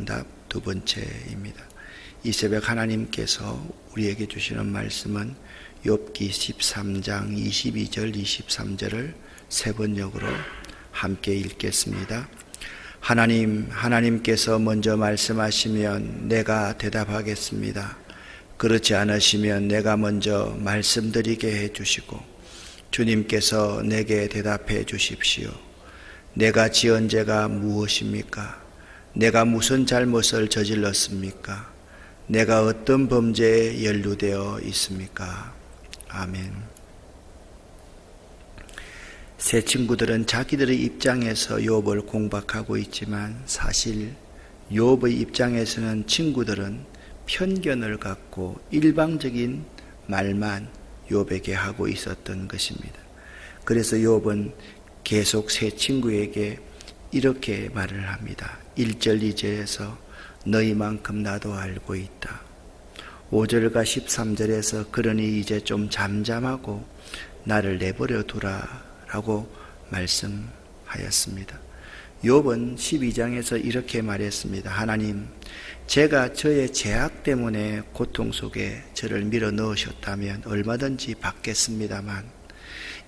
응답 두 번째입니다. 이 새벽 하나님께서 우리에게 주시는 말씀은 욥기 13장 22절 23절을 세 번역으로 함께 읽겠습니다. 하나님께서 먼저 말씀하시면 내가 대답하겠습니다. 그렇지 않으시면 내가 먼저 말씀드리게 해주시고 주님께서 내게 대답해 주십시오. 내가 지은 죄가 무엇입니까? 내가 무슨 잘못을 저질렀습니까? 내가 어떤 범죄에 연루되어 있습니까? 아멘. 새 친구들은 자기들의 입장에서 욥을 공박하고 있지만 사실 욥의 입장에서는 친구들은 편견을 갖고 일방적인 말만 욥에게 하고 있었던 것입니다. 그래서 욥은 계속 새 친구에게 이렇게 말을 합니다. 1절 2절에서 너희만큼 나도 알고 있다. 5절과 13절에서 그러니 이제 좀 잠잠하고 나를 내버려 두라 라고 말씀하였습니다. 욥은 12장에서 이렇게 말했습니다. 하나님, 제가 저의 죄악 때문에 고통 속에 저를 밀어 넣으셨다면 얼마든지 받겠습니다만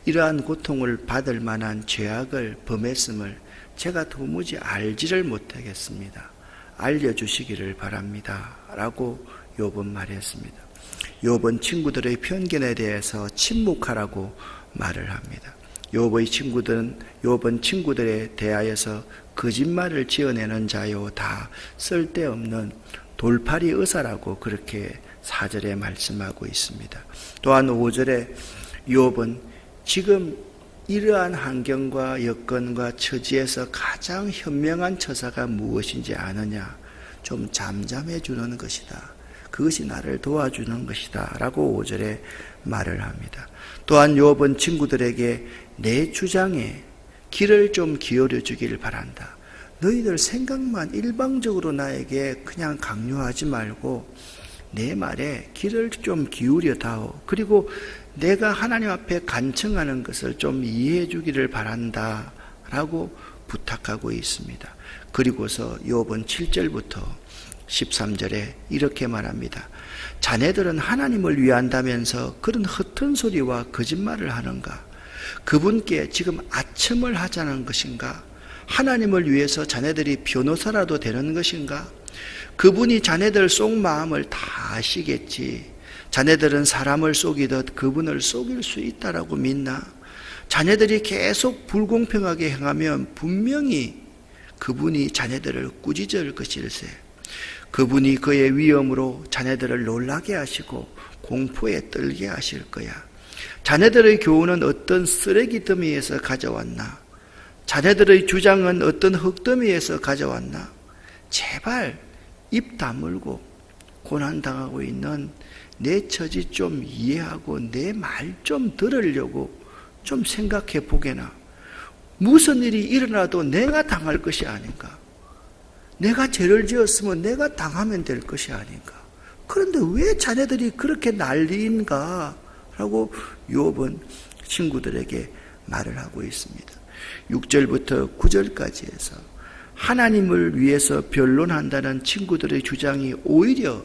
이러한 고통을 받을 만한 죄악을 범했음을 제가 도무지 알지를 못하겠습니다. 알려주시기를 바랍니다 라고 욥은 말했습니다. 욥은 친구들의 편견에 대해서 침묵하라고 말을 합니다. 욥은 친구들에 대하여서 거짓말을 지어내는 자요 다 쓸데없는 돌팔이 의사라고 그렇게 4절에 말씀하고 있습니다. 또한 5절에 욥은 지금 이러한 환경과 여건과 처지에서 가장 현명한 처사가 무엇인지 아느냐? 좀 잠잠해 주는 것이다. 그것이 나를 도와주는 것이다 라고 5절에 말을 합니다. 또한 욥은 친구들에게 내 주장에 귀를 좀 기울여 주기를 바란다. 너희들 생각만 일방적으로 나에게 그냥 강요하지 말고 내 말에 귀를 좀 기울여 다오. 그리고 내가 하나님 앞에 간청하는 것을 좀 이해해 주기를 바란다 라고 부탁하고 있습니다. 그리고서 욥은 7절부터 13절에 이렇게 말합니다. 자네들은 하나님을 위한다면서 그런 헛된 소리와 거짓말을 하는가? 그분께 지금 아첨을 하자는 것인가? 하나님을 위해서 자네들이 변호사라도 되는 것인가? 그분이 자네들 속마음을 다 아시겠지. 자네들은 사람을 속이듯 그분을 속일 수 있다라고 믿나? 자네들이 계속 불공평하게 행하면 분명히 그분이 자네들을 꾸짖을 것일세. 그분이 그의 위엄으로 자네들을 놀라게 하시고 공포에 떨게 하실 거야. 자네들의 교훈은 어떤 쓰레기 더미에서 가져왔나? 자네들의 주장은 어떤 흙더미에서 가져왔나? 제발 입 다물고 고난당하고 있는 내 처지 좀 이해하고 내 말 좀 들으려고 좀 생각해 보게나. 무슨 일이 일어나도 내가 당할 것이 아닌가? 내가 죄를 지었으면 내가 당하면 될 것이 아닌가? 그런데 왜 자네들이 그렇게 난리인가? 라고 욥은 친구들에게 말을 하고 있습니다. 6절부터 9절까지 해서 하나님을 위해서 변론한다는 친구들의 주장이 오히려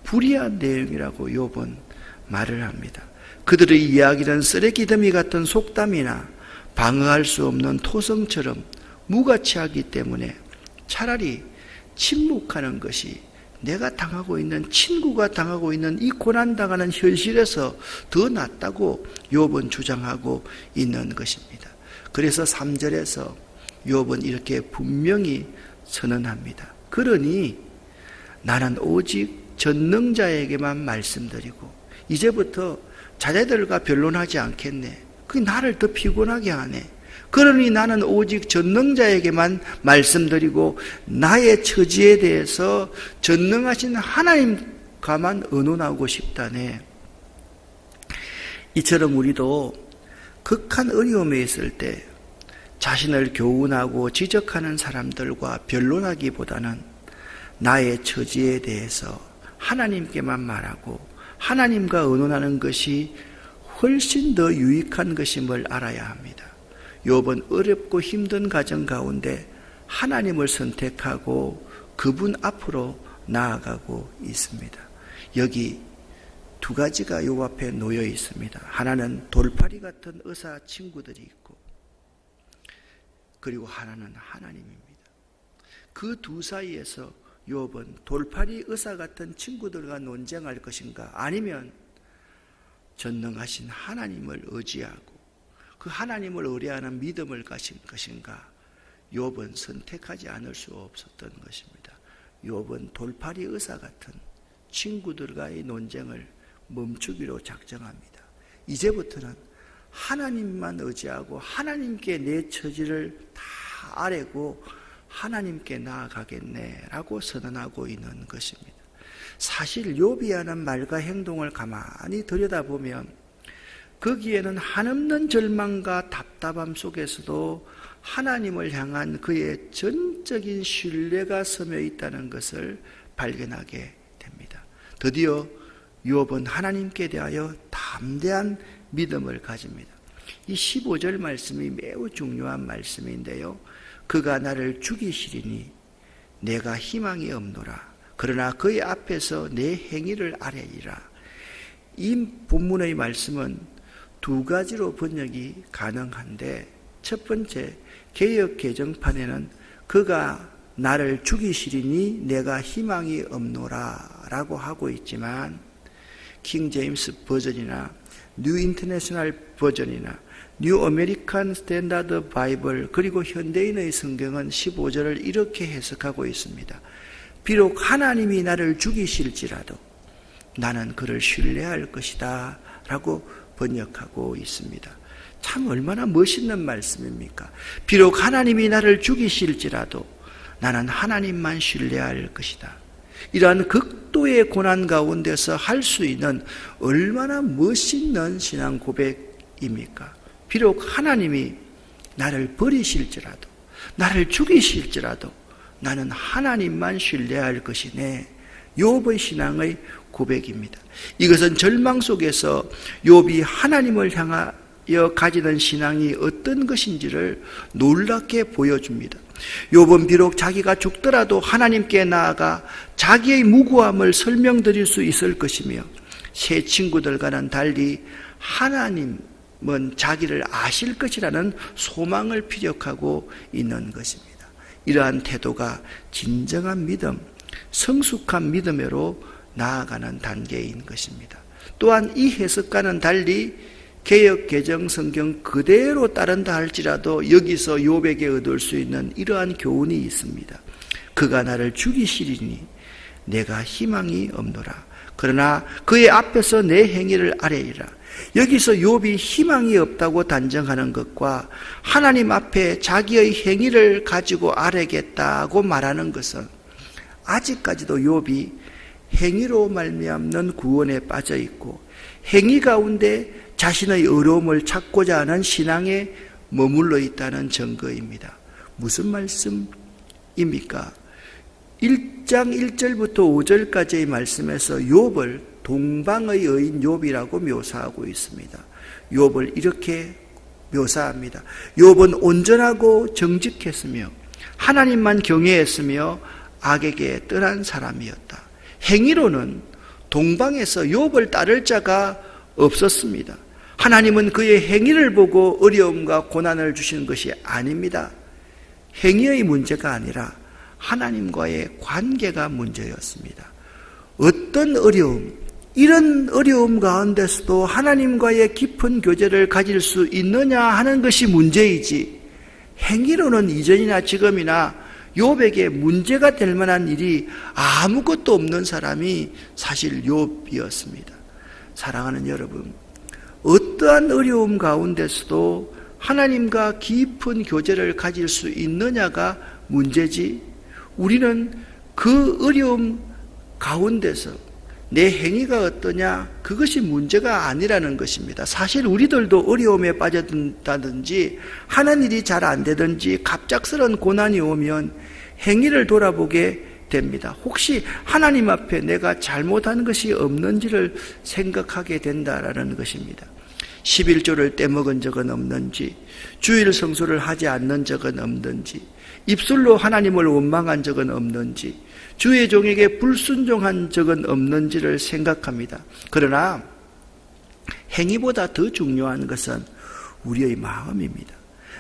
불의한 내용이라고 욥은 말을 합니다. 그들의 이야기는 쓰레기 더미 같은 속담이나 방어할 수 없는 토성처럼 무가치하기 때문에 차라리 침묵하는 것이 내가 당하고 있는, 친구가 당하고 있는 이 고난당하는 현실에서 더 낫다고 욥은 주장하고 있는 것입니다. 그래서 3절에서 욥은 이렇게 분명히 선언합니다. 그러니 나는 오직 전능자에게만 말씀드리고 이제부터 자네들과 변론하지 않겠네. 그게 나를 더 피곤하게 하네. 그러니 나는 오직 전능자에게만 말씀드리고 나의 처지에 대해서 전능하신 하나님과만 의논하고 싶다네. 이처럼 우리도 극한 어려움에 있을 때 자신을 교훈하고 지적하는 사람들과 변론하기보다는 나의 처지에 대해서 하나님께만 말하고 하나님과 의논하는 것이 훨씬 더 유익한 것임을 알아야 합니다. 욥은 어렵고 힘든 가정 가운데 하나님을 선택하고 그분 앞으로 나아가고 있습니다. 여기 두 가지가 요 앞에 놓여 있습니다. 하나는 돌팔이 같은 의사 친구들이 있고, 그리고 하나는 하나님입니다. 그 두 사이에서 욥은 돌팔이 의사 같은 친구들과 논쟁할 것인가, 아니면 전능하신 하나님을 의지하고 그 하나님을 의뢰하는 믿음을 가진 것인가, 욥은 선택하지 않을 수 없었던 것입니다. 욥은 돌팔이 의사 같은 친구들과의 논쟁을 멈추기로 작정합니다. 이제부터는 하나님만 의지하고 하나님께 내 처지를 다 아뢰고 하나님께 나아가겠네라고 선언하고 있는 것입니다. 사실 욥이 하는 말과 행동을 가만히 들여다보면 거기에는 한없는 절망과 답답함 속에서도 하나님을 향한 그의 전적인 신뢰가 스며 있다는 것을 발견하게 됩니다. 드디어 욥은 하나님께 대하여 담대한 믿음을 가집니다. 이 15절 말씀이 매우 중요한 말씀인데요. 그가 나를 죽이시리니 내가 희망이 없노라. 그러나 그의 앞에서 내 행위를 아뢰리라. 이 본문의 말씀은 두 가지로 번역이 가능한데, 첫 번째 개역 개정판에는 그가 나를 죽이시리니 내가 희망이 없노라 라고 하고 있지만, 킹 제임스 버전이나 뉴 인터내셔널 버전이나 뉴 아메리칸 스탠다드 바이블, 그리고 현대인의 성경은 15절을 이렇게 해석하고 있습니다. 비록 하나님이 나를 죽이실지라도 나는 그를 신뢰할 것이다 라고 번역하고 있습니다. 참 얼마나 멋있는 말씀입니까? 비록 하나님이 나를 죽이실지라도 나는 하나님만 신뢰할 것이다. 이러한 극도의 고난 가운데서 할 수 있는 얼마나 멋있는 신앙 고백입니까? 비록 하나님이 나를 버리실지라도, 나를 죽이실지라도 나는 하나님만 신뢰할 것이네. 욥의 신앙의 고백입니다. 이것은 절망 속에서 욥이 하나님을 향하여 가지는 신앙이 어떤 것인지를 놀랍게 보여줍니다. 욥은 비록 자기가 죽더라도 하나님께 나아가 자기의 무고함을 설명드릴 수 있을 것이며, 새 친구들과는 달리 하나님은 자기를 아실 것이라는 소망을 피력하고 있는 것입니다. 이러한 태도가 진정한 믿음, 성숙한 믿음으로 나아가는 단계인 것입니다. 또한 이 해석과는 달리 개역 개정 성경 그대로 따른다 할지라도 여기서 욥에게 얻을 수 있는 이러한 교훈이 있습니다. 그가 나를 죽이시리니 내가 희망이 없노라. 그러나 그의 앞에서 내 행위를 아뢰리라. 여기서 욥이 희망이 없다고 단정하는 것과 하나님 앞에 자기의 행위를 가지고 아뢰겠다고 말하는 것은 아직까지도 욥이 행위로 말미암는 구원에 빠져 있고 행위 가운데 자신의 어려움을 찾고자 하는 신앙에 머물러 있다는 증거입니다. 무슨 말씀입니까? 1장 1절부터 5절까지의 말씀에서 욥을 동방의 여인 욥이라고 묘사하고 있습니다. 욥을 이렇게 묘사합니다. 욥은 온전하고 정직했으며 하나님만 경외했으며 악에게 떠난 사람이었다. 행위로는 동방에서 욥을 따를 자가 없었습니다. 하나님은 그의 행위를 보고 어려움과 고난을 주시는 것이 아닙니다. 행위의 문제가 아니라 하나님과의 관계가 문제였습니다. 어떤 어려움, 이런 어려움 가운데서도 하나님과의 깊은 교제를 가질 수 있느냐 하는 것이 문제이지, 행위로는 이전이나 지금이나 욥에게 문제가 될 만한 일이 아무것도 없는 사람이 사실 욥이었습니다. 사랑하는 여러분, 어떠한 어려움 가운데서도 하나님과 깊은 교제를 가질 수 있느냐가 문제지, 우리는 그 어려움 가운데서 내 행위가 어떠냐, 그것이 문제가 아니라는 것입니다. 사실 우리들도 어려움에 빠졌다든지 하는 일이 잘 안 되든지 갑작스런 고난이 오면 행위를 돌아보게 됩니다. 혹시 하나님 앞에 내가 잘못한 것이 없는지를 생각하게 된다라는 것입니다. 11조를 떼먹은 적은 없는지, 주일 성수를 하지 않는 적은 없는지, 입술로 하나님을 원망한 적은 없는지, 주의 종에게 불순종한 적은 없는지를 생각합니다. 그러나 행위보다 더 중요한 것은 우리의 마음입니다.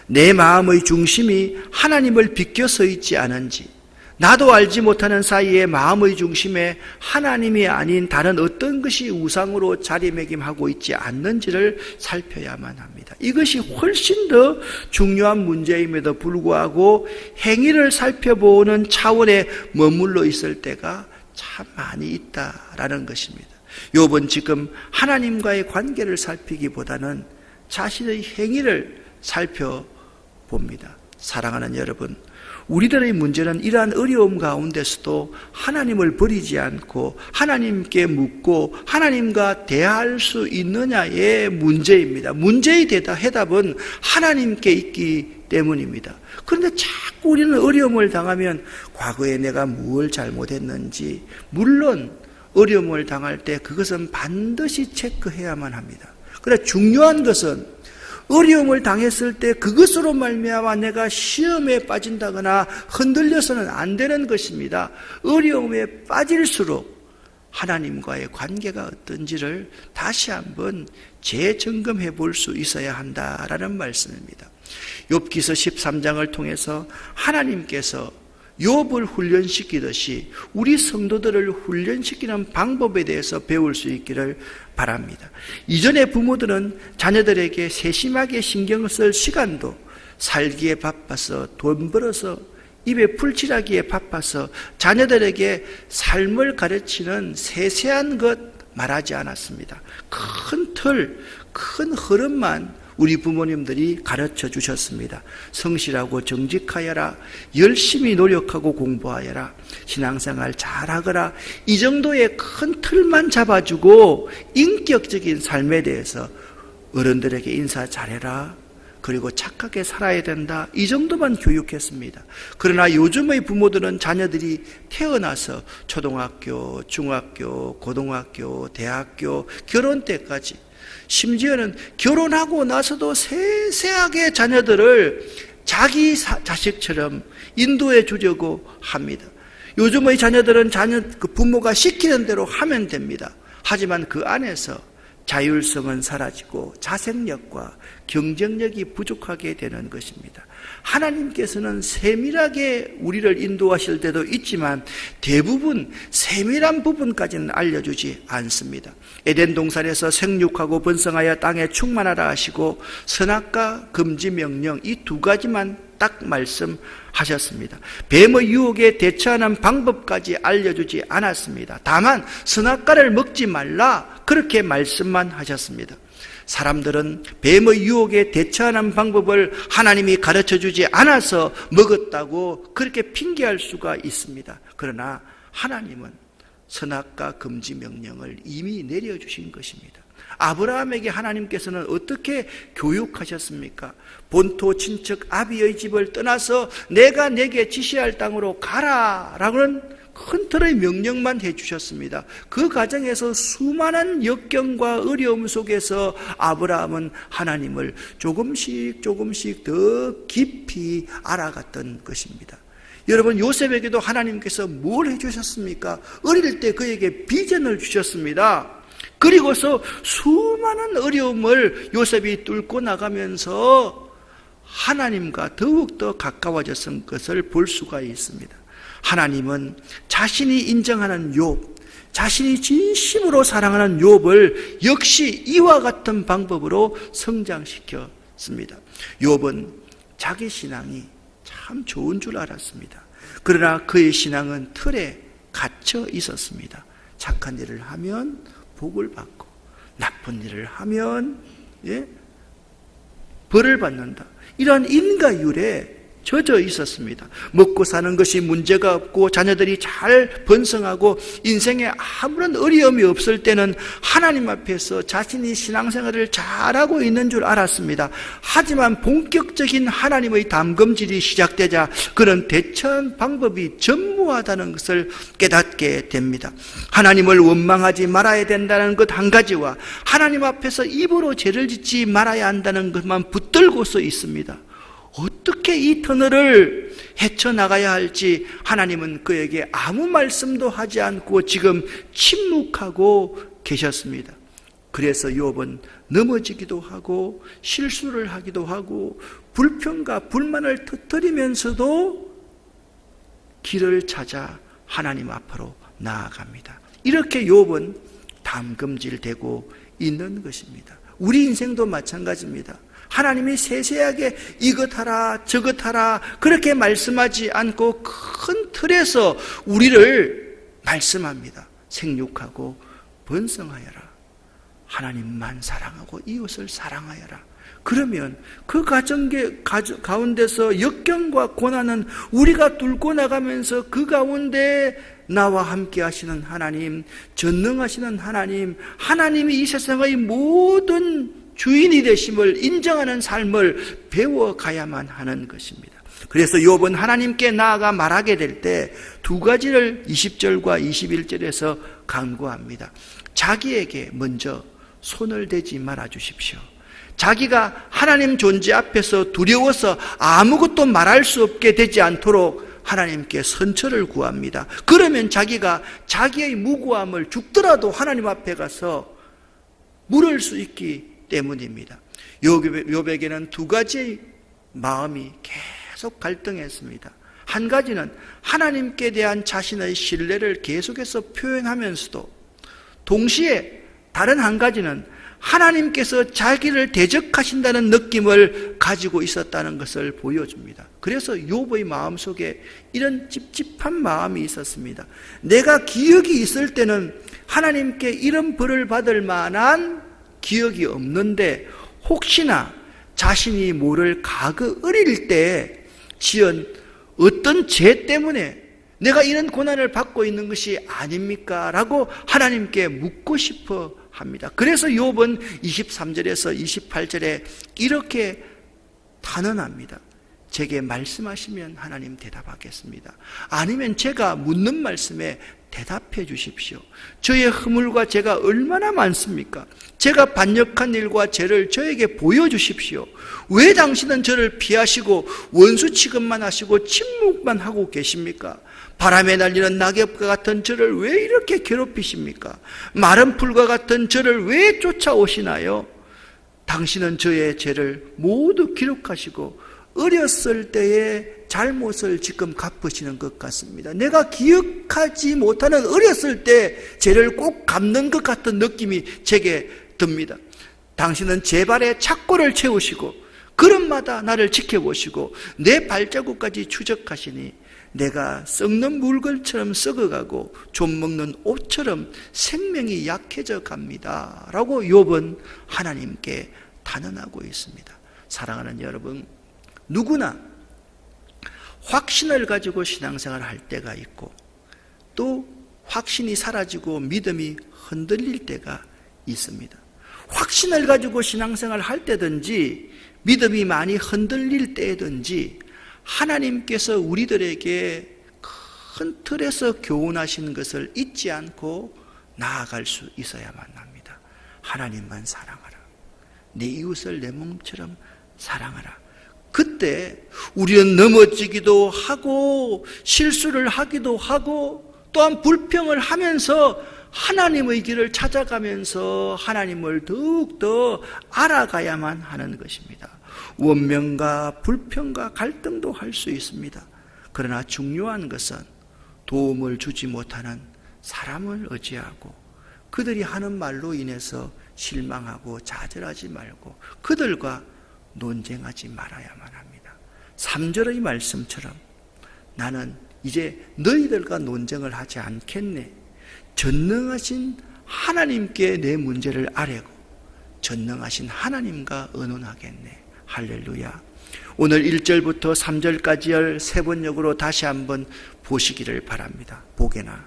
내 마음의 중심이 하나님을 비껴서 있지 않은지, 나도 알지 못하는 사이에 마음의 중심에 하나님이 아닌 다른 어떤 것이 우상으로 자리매김하고 있지 않는지를 살펴야만 합니다. 이것이 훨씬 더 중요한 문제임에도 불구하고 행위를 살펴보는 차원에 머물러 있을 때가 참 많이 있다라는 것입니다. 욥은 지금 하나님과의 관계를 살피기보다는 자신의 행위를 살펴봅니다. 사랑하는 여러분, 우리들의 문제는 이러한 어려움 가운데서도 하나님을 버리지 않고 하나님께 묻고 하나님과 대화할 수 있느냐의 문제입니다. 문제의 해답은 하나님께 있기 때문입니다. 그런데 자꾸 우리는 어려움을 당하면 과거에 내가 무엇을 잘못했는지, 물론 어려움을 당할 때 그것은 반드시 체크해야만 합니다. 그러나 중요한 것은 어려움을 당했을 때 그것으로 말미암아 내가 시험에 빠진다거나 흔들려서는 안 되는 것입니다. 어려움에 빠질수록 하나님과의 관계가 어떤지를 다시 한번 재점검해 볼 수 있어야 한다라는 말씀입니다. 욥기서 13장을 통해서 하나님께서 욥을 훈련시키듯이 우리 성도들을 훈련시키는 방법에 대해서 배울 수 있기를 바랍니다. 이전의 부모들은 자녀들에게 세심하게 신경을 쓸 시간도, 살기에 바빠서 돈 벌어서 입에 풀칠하기에 바빠서 자녀들에게 삶을 가르치는 세세한 것 말하지 않았습니다. 큰 틀, 큰 흐름만 우리 부모님들이 가르쳐 주셨습니다. 성실하고 정직하여라, 열심히 노력하고 공부하여라, 신앙생활 잘하거라, 이 정도의 큰 틀만 잡아주고 인격적인 삶에 대해서 어른들에게 인사 잘해라, 그리고 착하게 살아야 된다, 이 정도만 교육했습니다. 그러나 요즘의 부모들은 자녀들이 태어나서 초등학교, 중학교, 고등학교, 대학교, 결혼 때까지, 심지어는 결혼하고 나서도 세세하게 자녀들을 자기 자식처럼 인도해 주려고 합니다. 요즘의 자녀들은 부모가 시키는 대로 하면 됩니다. 하지만 그 안에서 자율성은 사라지고 자생력과 경쟁력이 부족하게 되는 것입니다. 하나님께서는 세밀하게 우리를 인도하실 때도 있지만 대부분 세밀한 부분까지는 알려주지 않습니다. 에덴 동산에서 생육하고 번성하여 땅에 충만하라 하시고 선악과 금지 명령, 이 두 가지만 딱 말씀하셨습니다. 뱀의 유혹에 대처하는 방법까지 알려주지 않았습니다. 다만 선악과를 먹지 말라, 그렇게 말씀만 하셨습니다. 사람들은 뱀의 유혹에 대처하는 방법을 하나님이 가르쳐주지 않아서 먹었다고 그렇게 핑계할 수가 있습니다. 그러나 하나님은 선악과 금지 명령을 이미 내려주신 것입니다. 아브라함에게 하나님께서는 어떻게 교육하셨습니까? 본토 친척 아비의 집을 떠나서 내가 내게 지시할 땅으로 가라라고는 큰 틀의 명령만 해주셨습니다. 그 과정에서 수많은 역경과 어려움 속에서 아브라함은 하나님을 조금씩 더 깊이 알아갔던 것입니다. 여러분, 요셉에게도 하나님께서 뭘 해주셨습니까? 어릴 때 그에게 비전을 주셨습니다. 그리고서 수많은 어려움을 요셉이 뚫고 나가면서 하나님과 더욱더 가까워졌던 것을 볼 수가 있습니다. 하나님은 자신이 인정하는 욥, 자신이 진심으로 사랑하는 욥을 역시 이와 같은 방법으로 성장시켰습니다. 욥은 자기 신앙이 참 좋은 줄 알았습니다. 그러나 그의 신앙은 틀에 갇혀 있었습니다. 착한 일을 하면 복을 받고 나쁜 일을 하면 벌을 받는다, 이런 인과율에 젖어 있었습니다. 먹고 사는 것이 문제가 없고 자녀들이 잘 번성하고 인생에 아무런 어려움이 없을 때는 하나님 앞에서 자신이 신앙생활을 잘하고 있는 줄 알았습니다. 하지만 본격적인 하나님의 담금질이 시작되자 그런 대처한 방법이 전무하다는 것을 깨닫게 됩니다. 하나님을 원망하지 말아야 된다는 것 한 가지와 하나님 앞에서 입으로 죄를 짓지 말아야 한다는 것만 붙들고서 있습니다. 어떻게 이 터널을 헤쳐나가야 할지 하나님은 그에게 아무 말씀도 하지 않고 지금 침묵하고 계셨습니다. 그래서 욥은 넘어지기도 하고 실수를 하기도 하고 불평과 불만을 터뜨리면서도 길을 찾아 하나님 앞으로 나아갑니다. 이렇게 욥은 담금질되고 있는 것입니다. 우리 인생도 마찬가지입니다. 하나님이 세세하게 이것 하라 저것 하라 그렇게 말씀하지 않고 큰 틀에서 우리를 말씀합니다. 생육하고 번성하여라. 하나님만 사랑하고 이웃을 사랑하여라. 그러면 그 가운데서 역경과 고난은 우리가 뚫고 나가면서 그 가운데 나와 함께 하시는 하나님, 전능하시는 하나님, 하나님이 이 세상의 모든 주인이 되심을 인정하는 삶을 배워가야만 하는 것입니다. 그래서 욥은 하나님께 나아가 말하게 될 때 두 가지를 20절과 21절에서 강구합니다. 자기에게 먼저 손을 대지 말아 주십시오. 자기가 하나님 존재 앞에서 두려워서 아무것도 말할 수 없게 되지 않도록 하나님께 선처를 구합니다. 그러면 자기가 자기의 무고함을 죽더라도 하나님 앞에 가서 물을 수 있기 때문입니다. 욥에게는 두 가지의 마음이 계속 갈등했습니다. 한 가지는 하나님께 대한 자신의 신뢰를 계속해서 표현하면서도 동시에 다른 한 가지는 하나님께서 자기를 대적하신다는 느낌을 가지고 있었다는 것을 보여줍니다. 그래서 욥의 마음속에 이런 찝찝한 마음이 있었습니다. 내가 기억이 있을 때는 하나님께 이런 벌을 받을 만한 기억이 없는데 혹시나 자신이 모를 과거 어릴 때 지은 어떤 죄 때문에 내가 이런 고난을 받고 있는 것이 아닙니까? 라고 하나님께 묻고 싶어 합니다. 그래서 욥은 23절에서 28절에 이렇게 단언합니다. 제게 말씀하시면 하나님 대답하겠습니다. 아니면 제가 묻는 말씀에 대답해 주십시오. 저의 허물과 죄가 얼마나 많습니까? 제가 반역한 일과 죄를 저에게 보여주십시오. 왜 당신은 저를 피하시고 원수 취급만 하시고 침묵만 하고 계십니까? 바람에 날리는 낙엽과 같은 저를 왜 이렇게 괴롭히십니까? 마른 풀과 같은 저를 왜 쫓아오시나요? 당신은 저의 죄를 모두 기록하시고 어렸을 때의 잘못을 지금 갚으시는 것 같습니다. 내가 기억하지 못하는 어렸을 때 죄를 꼭 갚는 것 같은 느낌이 제게 듭니다. 당신은 제 발에 착고를 채우시고 걸음마다 나를 지켜보시고 내 발자국까지 추적하시니 내가 썩는 물건처럼 썩어가고 좀 먹는 옷처럼 생명이 약해져 갑니다. 라고 욥은 하나님께 단언하고 있습니다. 사랑하는 여러분, 누구나 확신을 가지고 신앙생활을 할 때가 있고 또 확신이 사라지고 믿음이 흔들릴 때가 있습니다. 확신을 가지고 신앙생활을 할 때든지 믿음이 많이 흔들릴 때든지 하나님께서 우리들에게 큰 틀에서 교훈하시는 것을 잊지 않고 나아갈 수 있어야만 합니다. 하나님만 사랑하라. 내 이웃을 내 몸처럼 사랑하라. 그때 우리는 넘어지기도 하고 실수를 하기도 하고 또한 불평을 하면서 하나님의 길을 찾아가면서 하나님을 더욱더 알아가야만 하는 것입니다. 원명과 불평과 갈등도 할 수 있습니다. 그러나 중요한 것은 도움을 주지 못하는 사람을 의지하고 그들이 하는 말로 인해서 실망하고 좌절하지 말고 그들과 논쟁하지 말아야만 합니다. 3절의 말씀처럼 나는 이제 너희들과 논쟁을 하지 않겠네. 전능하신 하나님께 내 문제를 아뢰고 전능하신 하나님과 의논하겠네. 할렐루야. 오늘 1절부터 3절까지를 세 번역으로 다시 한번 보시기를 바랍니다. 보게나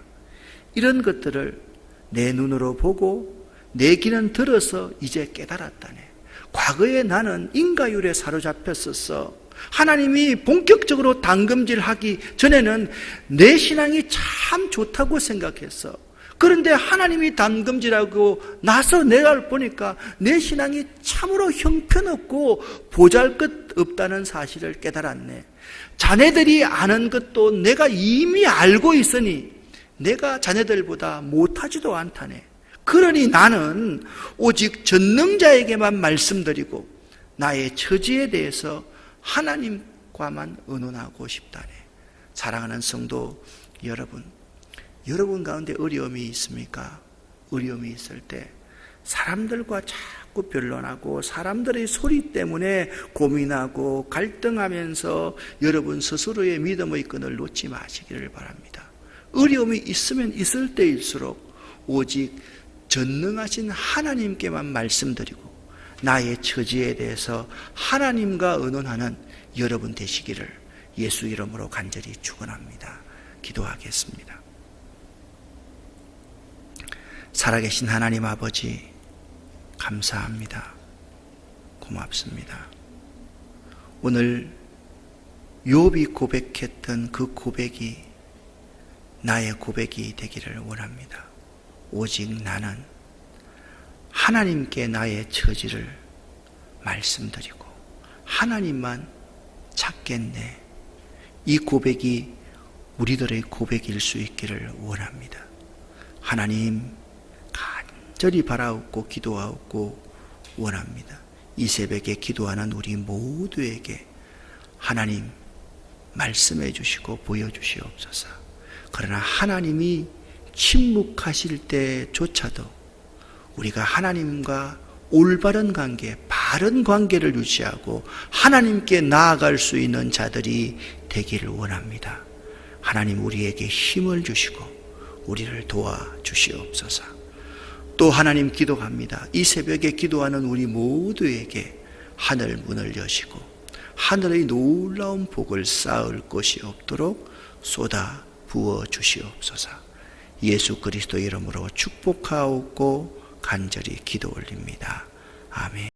이런 것들을 내 눈으로 보고 내 귀는 들어서 이제 깨달았다네. 과거에 나는 인가율에 사로잡혔었어. 하나님이 본격적으로 당금질하기 전에는 내 신앙이 참 좋다고 생각했어. 그런데 하나님이 담금질하고 나서 내가 보니까 내 신앙이 참으로 형편없고 보잘것없다는 사실을 깨달았네. 자네들이 아는 것도 내가 이미 알고 있으니 내가 자네들보다 못하지도 않다네. 그러니 나는 오직 전능자에게만 말씀드리고 나의 처지에 대해서 하나님과만 의논하고 싶다네. 사랑하는 성도 여러분, 여러분 가운데 어려움이 있습니까? 어려움이 있을 때 사람들과 자꾸 변론하고 사람들의 소리 때문에 고민하고 갈등하면서 여러분 스스로의 믿음의 끈을 놓지 마시기를 바랍니다. 어려움이 있으면 있을 때일수록 오직 전능하신 하나님께만 말씀드리고 나의 처지에 대해서 하나님과 의논하는 여러분 되시기를 예수 이름으로 간절히 축원합니다. 기도하겠습니다. 살아계신 하나님 아버지, 감사합니다. 고맙습니다. 오늘 욥이 고백했던 그 고백이 나의 고백이 되기를 원합니다. 오직 나는 하나님께 나의 처지를 말씀드리고 하나님만 찾겠네. 이 고백이 우리들의 고백일 수 있기를 원합니다. 하나님, 간절히 바라옵고 기도하옵고 원합니다. 이 새벽에 기도하는 우리 모두에게 하나님 말씀해 주시고 보여주시옵소서. 그러나 하나님이 침묵하실 때조차도 우리가 하나님과 올바른 관계, 바른 관계를 유지하고 하나님께 나아갈 수 있는 자들이 되기를 원합니다. 하나님 우리에게 힘을 주시고 우리를 도와주시옵소서. 또 하나님 기도합니다. 이 새벽에 기도하는 우리 모두에게 하늘 문을 여시고 하늘의 놀라운 복을 쌓을 것이 없도록 쏟아 부어 주시옵소서. 예수 그리스도 이름으로 축복하옵고 간절히 기도 올립니다. 아멘.